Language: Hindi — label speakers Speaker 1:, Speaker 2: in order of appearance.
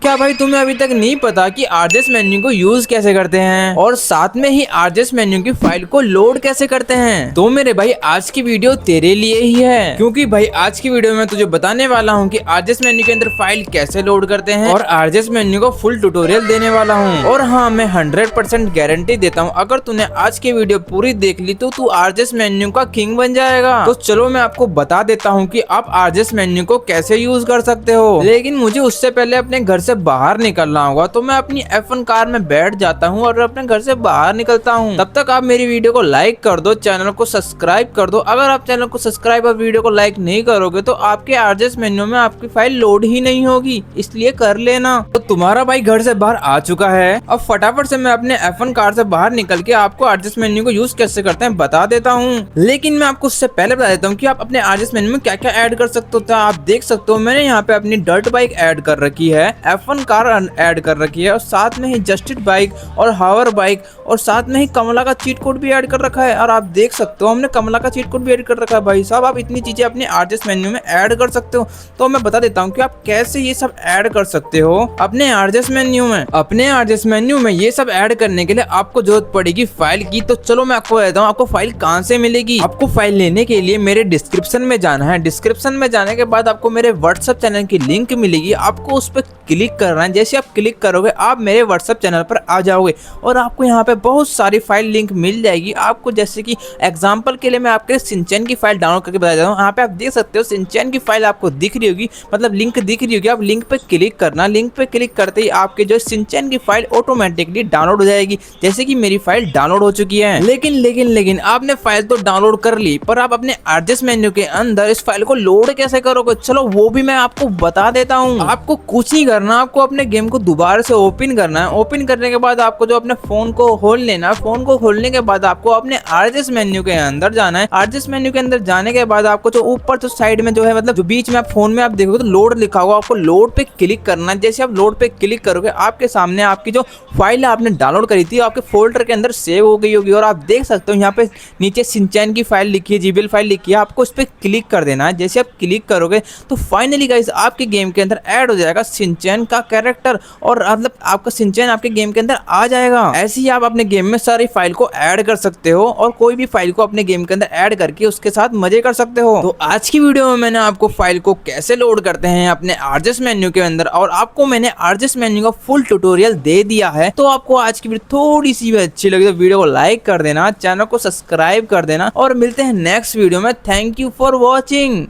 Speaker 1: क्या भाई तुम्हें अभी तक नहीं पता कि आरजेएस मेन्यू को यूज कैसे करते हैं और साथ में ही आरजेएस मेन्यू की फाइल को लोड कैसे करते हैं? तो मेरे भाई आज की वीडियो तेरे लिए ही है, क्योंकि भाई आज की वीडियो में तुझे बताने वाला हूँ कि आरजेएस मेन्यू के अंदर फाइल कैसे लोड करते हैं और आरजेएस मेन्यू को फुल ट्यूटोरियल देने वाला हूँ। और हाँ, मैं 100% गारंटी देता हूँ, अगर तूने आज की वीडियो पूरी देख ली तो तू आरजेएस मेन्यू का किंग बन जाएगा। तो चलो मैं आपको बता देता हूँ कि आप आरजेएस मेन्यू को कैसे यूज कर सकते हो। लेकिन मुझे उससे पहले अपने घर से बाहर निकलना होगा, तो मैं अपनी F1 कार में बैठ जाता हूँ और अपने घर से बाहर निकलता हूँ। तब तक आप मेरी वीडियो को लाइक कर दो, चैनल को सब्सक्राइब कर दो। अगर आप चैनल को सब्सक्राइब और वीडियो को लाइक नहीं करोगे तो आपके आरजेएस मेन्यू में आपकी फाइल लोड ही नहीं होगी, इसलिए कर लेना। तो तुम्हारा भाई घर से बाहर आ चुका है। अब फटाफट से मैं अपने F1 कार से बाहर निकल के आपको आरजेएस मेन्यू को यूज कैसे करते हैं बता देता हूँ। लेकिन मैं आपको उससे पहले बता देता हूँ कि आप अपने आरजेएस मेन्यू में क्या क्या ऐड कर सकते हो। तो आप देख सकते हो मैंने यहाँ पे अपनी डर्ट बाइक ऐड कर रखी है, F1 कार ऐड कर रखी है और साथ में ही जस्टिस बाइक और हावर बाइक और साथ में ही कमला का चीट कोड भी ऐड कर रखा है। और आप देख सकते हो हमने कमला का चीट कोड भी ऐड कर रखा है। भाई साहब, आप इतनी चीजें अपने आरजेएस मेन्यू में ऐड कर सकते हो। तो मैं बता देता हूँ कि आप कैसे ये सब ऐड कर सकते हो अपने आरजेएस मेन्यू में। अपने आरजेएस मेन्यू में ये सब ऐड करने के लिए आपको जरूरत पड़ेगी फाइल की। तो चलो मैं आपको बताता हूँ आपको फाइल कहाँ से मिलेगी। आपको फाइल लेने के लिए मेरे डिस्क्रिप्शन में जाना है। डिस्क्रिप्शन में जाने के बाद आपको मेरे व्हाट्सएप चैनल की लिंक मिलेगी, आपको उस पर क्लिक करना है। जैसे आप क्लिक करोगे आप मेरे व्हाट्सएप चैनल पर आ जाओगे और आपको यहाँ पे बहुत सारी फाइल लिंक मिल जाएगी आपको। जैसे कि एग्जांपल के लिए मैं आपके शिनचैन की फाइल डाउनलोड करके बता देता हूँ। यहाँ पे आप देख सकते हो शिनचैन की फाइल आपको दिख रही होगी, मतलब लिंक दिख रही होगी। आप लिंक पे क्लिक करना, लिंक पे क्लिक करते ही आपके जो शिनचैन की फाइल ऑटोमेटिकली डाउनलोड हो जाएगी। जैसे कि मेरी फाइल डाउनलोड हो चुकी है। लेकिन आपने फाइल तो डाउनलोड कर ली, पर आप अपने आरजेएस मेन्यू के अंदर इस फाइल को लोड कैसे करोगे, चलो वो भी मैं आपको बता देता हूँ। आपको कुछ नहीं करना, आपको अपने गेम को दोबारा से ओपन करना है। ओपन करने के बाद आपको जो अपने फोन को खोल लेना, फोन को खोलने के बाद आपको अपने आरजेएस मेन्यू के अंदर जाना है। आरजेएस मेन्यू के अंदर जाने के बाद आपको जो ऊपर जो साइड में जो है, मतलब जो बीच में आप फोन में आप देखोगे तो लोड लिखा होगा, आपको लोड पे क्लिक करना है। जैसे आप लोड पे क्लिक करोगे आपके सामने आपकी जो फाइल आपने डाउनलोड करी थी आपके फोल्डर के अंदर सेव हो गई होगी। और आप देख सकते हो यहाँ पे नीचे शिनचैन की फाइल लिखी है, जीबीएल फाइल लिखी है, आपको उस पर क्लिक कर देना है। जैसे आप क्लिक करोगे तो फाइनली गाइस आपके गेम के अंदर ऐड हो जाएगा शिनचैन का कैरेक्टर और मतलब आपका शिनचैन आपके गेम के अंदर आ जाएगा। ऐसे ही आप अपने गेम में सारी फाइल को ऐड कर सकते हो और कोई भी फाइल को अपने गेम के अंदर ऐड करके उसके साथ मजे कर सकते हो। तो आज की वीडियो में मैंने आपको फाइल को कैसे लोड करते हैं अपने आरजेएस मेन्यू के अंदर और आपको मैंने आरजेएस मेन्यू का फुल ट्यूटोरियल दे दिया है। तो आपको आज की वीडियो थोड़ी सी भी अच्छी लगी तो वीडियो को लाइक कर देना, चैनल को सब्सक्राइब कर देना और मिलते हैं नेक्स्ट वीडियो में। Thank you for watching.